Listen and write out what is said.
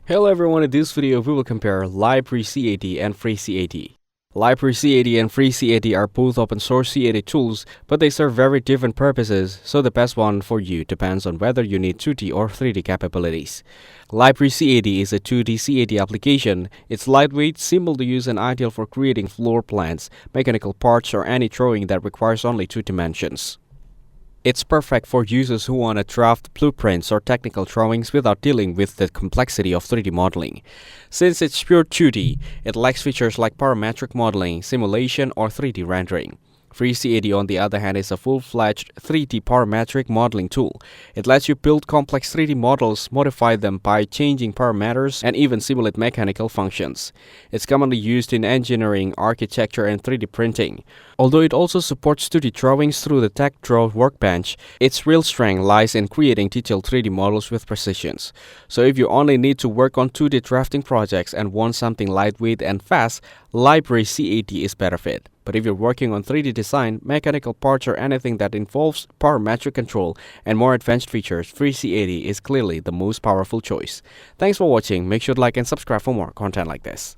Hello everyone, in this video we will compare LibreCAD and FreeCAD. LibreCAD and FreeCAD are both open source CAD tools, but they serve very different purposes, so the best one for you depends on whether you need 2D or 3D capabilities. LibreCAD is a 2D CAD application. It's lightweight, simple to use and ideal for creating floor plans, mechanical parts or any drawing that requires only 2 dimensions. It's perfect for users who want to draft blueprints or technical drawings without dealing with the complexity of 3D modeling. Since it's pure 2D, it lacks features like parametric modeling, simulation, or 3D rendering. FreeCAD, on the other hand, is a full-fledged 3D parametric modeling tool. It lets you build complex 3D models, modify them by changing parameters, and even simulate mechanical functions. It's commonly used in engineering, architecture, and 3D printing. Although it also supports 2D drawings through the TechDraw workbench, its real strength lies in creating detailed 3D models with precision. So if you only need to work on 2D drafting projects and want something lightweight and fast, LibreCAD is better fit. But if you're working on 3D design, mechanical parts, or anything that involves parametric control and more advanced features, FreeCAD is clearly the most powerful choice. Thanks for watching. Make sure to like and subscribe for more content like this.